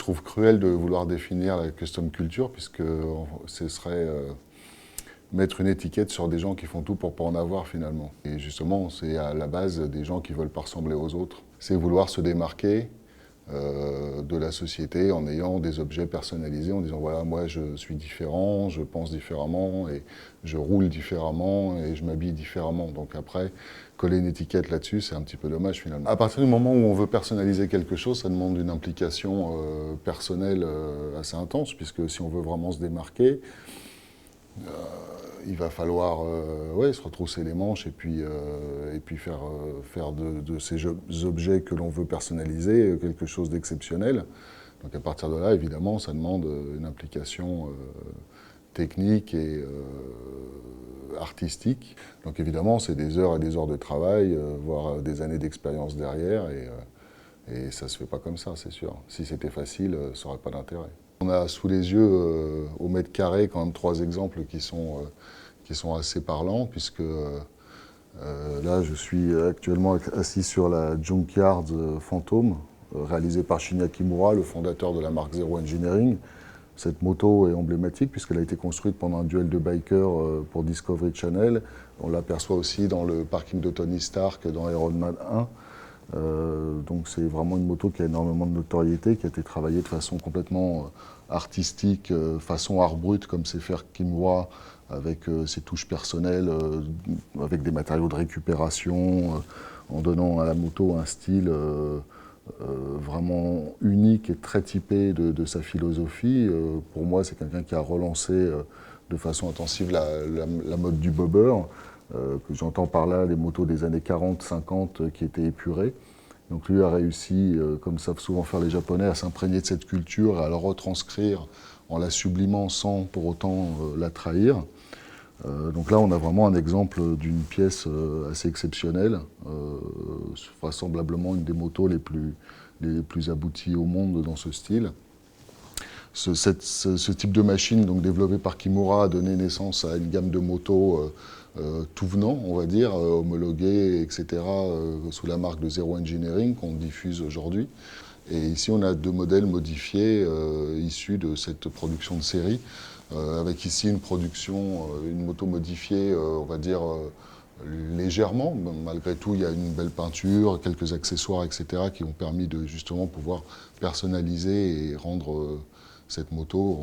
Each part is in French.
trouve cruel de vouloir définir la custom culture, puisque ce serait mettre une étiquette sur des gens qui font tout pour ne pas en avoir finalement. Et justement, c'est à la base des gens qui ne veulent pas ressembler aux autres. C'est vouloir se démarquer de la société en ayant des objets personnalisés, en disant voilà, moi je suis différent, je pense différemment, et je roule différemment, et je m'habille différemment. Donc après, coller une étiquette là-dessus, c'est un petit peu dommage finalement. À partir du moment où on veut personnaliser quelque chose, ça demande une implication personnelle assez intense, puisque si on veut vraiment se démarquer, il va falloir ouais, se retrousser les manches et puis faire de ces objets que l'on veut personnaliser quelque chose d'exceptionnel. Donc à partir de là, évidemment, ça demande une implication technique et artistique. Donc évidemment, c'est des heures et des heures de travail, voire des années d'expérience derrière, et ça ne se fait pas comme ça, c'est sûr. Si c'était facile, ça n'aurait pas d'intérêt. On a sous les yeux, au mètre carré, quand même 3 exemples qui sont assez parlants, puisque là, je suis actuellement assis sur la Junkyard Phantom, réalisée par Shinya Kimura, le fondateur de la marque Zero Engineering. Cette moto est emblématique puisqu'elle a été construite pendant un duel de bikers pour Discovery Channel. On l'aperçoit aussi dans le parking de Tony Stark dans Iron Man 1. Donc c'est vraiment une moto qui a énormément de notoriété, qui a été travaillée de façon complètement artistique, façon art brut, comme sait faire Kimura, avec ses touches personnelles, avec des matériaux de récupération, en donnant à la moto un style vraiment unique et très typé de sa philosophie. Pour moi, c'est quelqu'un qui a relancé de façon intensive la mode du bobber, que j'entends par là les motos des années 40-50 qui étaient épurées. Donc lui a réussi, comme savent souvent faire les Japonais, à s'imprégner de cette culture et à la retranscrire en la sublimant sans pour autant la trahir. Donc là, on a vraiment un exemple d'une pièce assez exceptionnelle, vraisemblablement une des motos les plus abouties au monde dans ce style. Ce type de machine, donc développée par Kimura, a donné naissance à une gamme de motos tout venant, on va dire, homologuées, etc., sous la marque de Zero Engineering qu'on diffuse aujourd'hui. Et ici, on a 2 modèles modifiés issus de cette production de série, avec ici une moto modifiée, on va dire, légèrement. Malgré tout, il y a une belle peinture, quelques accessoires, etc., qui ont permis de justement pouvoir personnaliser et rendre cette moto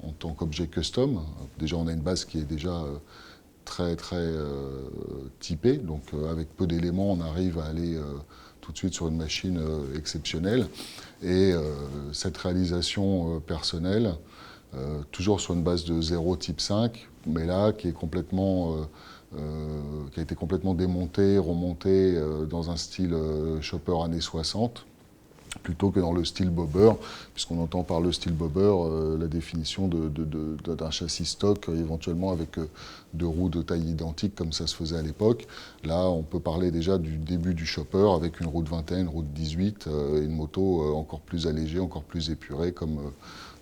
en tant qu'objet custom. Déjà, on a une base qui est déjà très typée, donc avec peu d'éléments, on arrive à aller tout de suite sur une machine exceptionnelle. Et cette réalisation personnelle, toujours sur une base de 0 type 5, mais là qui a été complètement démontée, remontée dans un style chopper années 60, plutôt que dans le style bobber, puisqu'on entend par le style bobber la définition d'un châssis stock, éventuellement avec 2 roues de taille identique, comme ça se faisait à l'époque. Là, on peut parler déjà du début du chopper, avec une roue de 21, une roue de 18, et une moto encore plus allégée, encore plus épurée, comme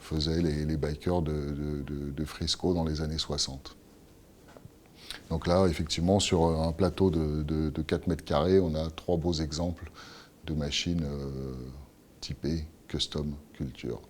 faisaient les bikers de Frisco dans les années 60. Donc là, effectivement, sur un plateau de 4 mètres carrés, on a 3 beaux exemples de machines typées custom culture.